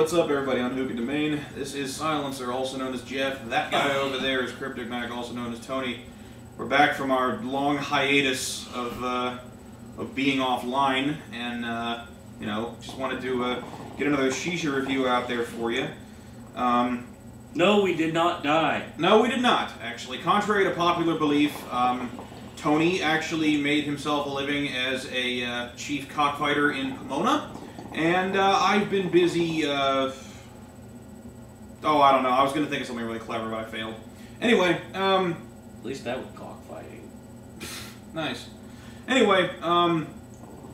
what's up everybody on Hookah Domain? This is Silencer, also known as Jeff. That guy over there is Cryptic Mac, also known as Tony. We're back from our long hiatus of being offline, and you know, just wanted to get another Shisha review out there for you. No, we did not die. No, we did not, actually. Contrary to popular belief, Tony actually made himself a living as a chief cockfighter in Pomona. And I've been busy, oh, I don't know, I was going to think of something really clever, but I failed. Anyway, At least that was cockfighting. Nice. Anyway, going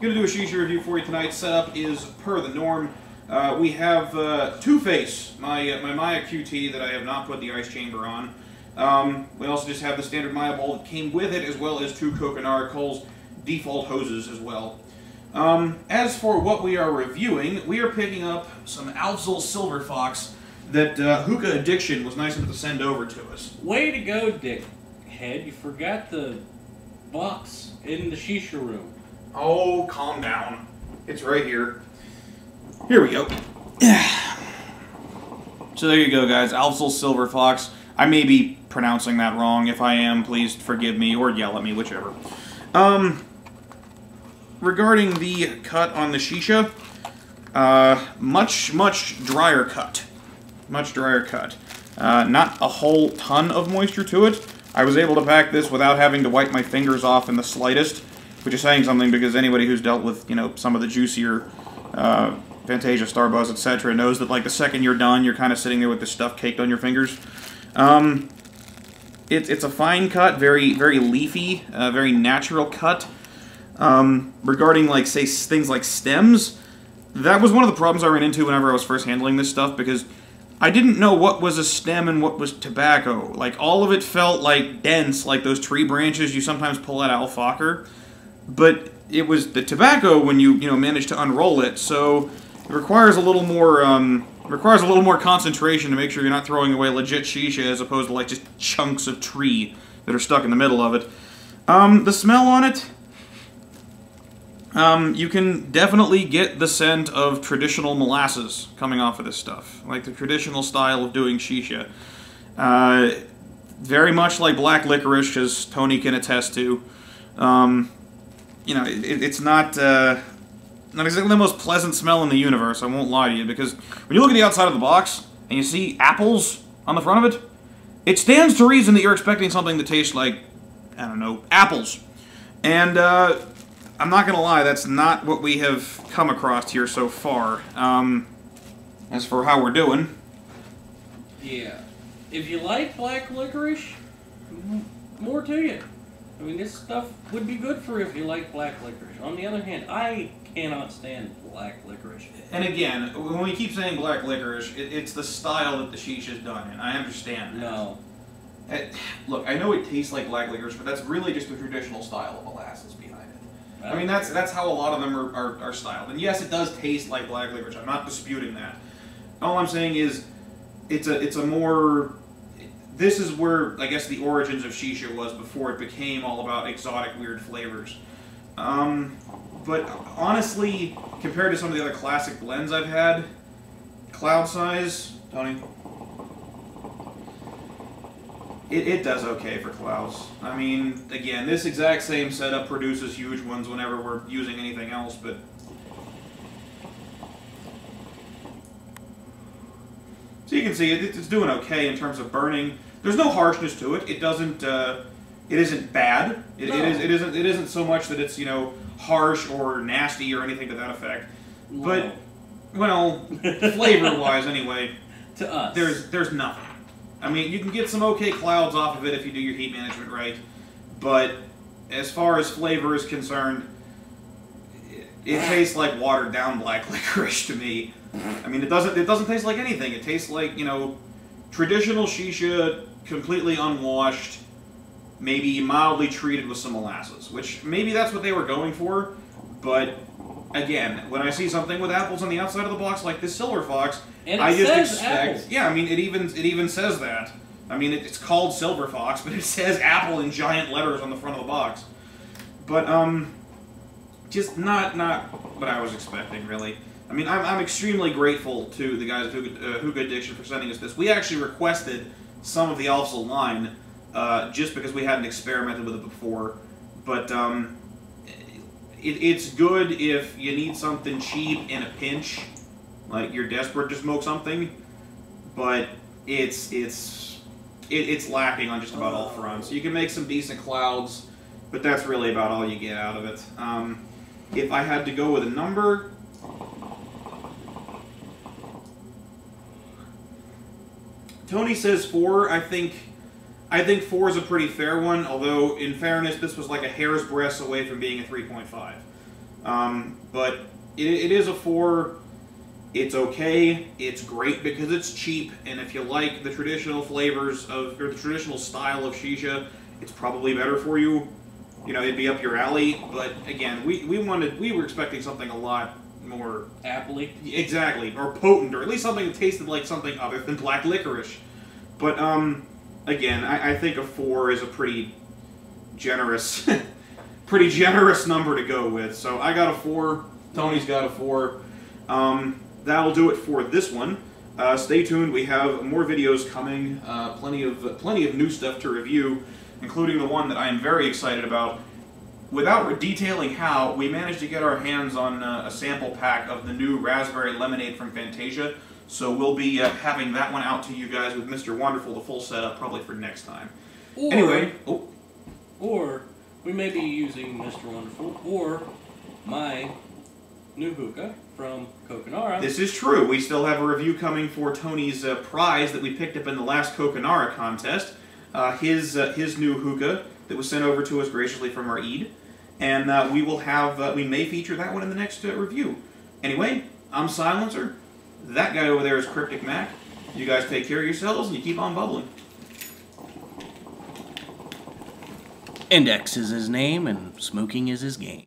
to do a Shisha review for you tonight. Setup is per the norm. We have Two-Face, my Maya QT that I have not put the ice chamber on. We also just have the standard Maya bowl that came with it, as well as two Coconara Cole's default hoses as well. As for what we are reviewing, we are picking up some Afzal Silver Fox that Hookah Addiction was nice enough to send over to us. Way to go, dickhead. You forgot the box in the Shisha room. Oh, calm down. It's right here. Here we go. So there you go, guys. Afzal Silver Fox. I may be pronouncing that wrong. If I am, please forgive me or yell at me, whichever. Regarding the cut on the Shisha, much drier cut. Much drier cut. Not a whole ton of moisture to it. I was able to pack this without having to wipe my fingers off in the slightest, which is saying something because anybody who's dealt with, you know, some of the juicier Fantasia, Starbuzz, etc. knows that, like, the second you're done, you're kind of sitting there with this stuff caked on your fingers. It's a fine cut, very leafy, very natural cut. Regarding, like, say, things like stems, that was one of the problems I ran into whenever I was first handling this stuff, because I didn't know what was a stem and what was tobacco. Like, all of it felt, like, dense, like those tree branches you sometimes pull out of Alfacher, but it was the tobacco when you know, manage to unroll it, so it requires a little more concentration to make sure you're not throwing away legit Shisha as opposed to, like, just chunks of tree that are stuck in the middle of it. The smell on it, you can definitely get the scent of traditional molasses coming off of this stuff, like the traditional style of doing Shisha. Very much like black licorice, as Tony can attest to. You know, it's not exactly the most pleasant smell in the universe, I won't lie to you, because when you look at the outside of the box, and you see apples on the front of it, it stands to reason that you're expecting something that tastes like, I don't know, apples. And, I'm not gonna lie, that's not what we have come across here so far. As for how we're doing... Yeah. If you like black licorice, more to you. I mean, this stuff would be good for if you like black licorice. On the other hand, I cannot stand black licorice. And again, when we keep saying black licorice, it's the style that the Shisha's done in. I understand that. No. Look, I know it tastes like black licorice, but that's really just the traditional style of molasses behind it. I mean, that's how a lot of them are styled. And yes, it does taste like black licorice. I'm not disputing that. All I'm saying is, it's a more... This is where, I guess, the origins of Shisha was before it became all about exotic, weird flavors. But honestly, compared to some of the other classic blends I've had, Cloud Size, Tony, it does okay for clouds. I mean, again, this exact same setup produces huge ones whenever we're using anything else, but... So you can see it's doing okay in terms of burning. There's no harshness to it. It doesn't. It isn't bad. It isn't so much that it's, you know, harsh or nasty or anything to that effect. No. But, well, flavor-wise anyway, to us, there's nothing. I mean, you can get some okay clouds off of it if you do your heat management right, but as far as flavor is concerned, it tastes like watered down black licorice to me. I mean, it doesn't taste like anything. It tastes like, you know, traditional Shisha, completely unwashed, maybe mildly treated with some molasses, which maybe that's what they were going for, but again, when I see something with apples on the outside of the box like this Silver Fox, and I just expect apples. Yeah, I mean, it even says that. I mean, it's called Silver Fox, but it says apple in giant letters on the front of the box. But just not what I was expecting, really. I mean, I'm extremely grateful to the guys at Hookah Addiction for sending us this. We actually requested some of the Afzal line just because we hadn't experimented with it before. But it's good if you need something cheap in a pinch, like you're desperate to smoke something. But it's lacking on just about all fronts. You can make some decent clouds, but that's really about all you get out of it. If I had to go with a number, Tony says 4. I think 4 is a pretty fair one, although in fairness, this was like a hair's breadth away from being a 3.5. But it is a 4. It's okay. It's great because it's cheap, and if you like the traditional flavors of, or the traditional style of shisha, it's probably better for you. You know, it'd be up your alley. But again, we were expecting something a lot more appley. Exactly, or potent, or at least something that tasted like something other than black licorice. But again, I think a 4 is a pretty generous, pretty generous number to go with. So I got a 4. Tony's got a 4. That'll do it for this one. Stay tuned. We have more videos coming. Plenty of new stuff to review, including the one that I am very excited about. Without detailing how, we managed to get our hands on a sample pack of the new raspberry lemonade from Fantasia. So we'll be having that one out to you guys with Mr. Wonderful, the full setup, probably for next time. Or, anyway, or we may be using Mr. Wonderful or my new hookah from Coconara. This is true. We still have a review coming for Tony's prize that we picked up in the last Coconara contest. His new hookah that was sent over to us graciously from our Eid. And we may feature that one in the next review. Anyway, I'm Silencer. That guy over there is Cryptic Mac. You guys take care of yourselves and you keep on bubbling. Index is his name and smoking is his game.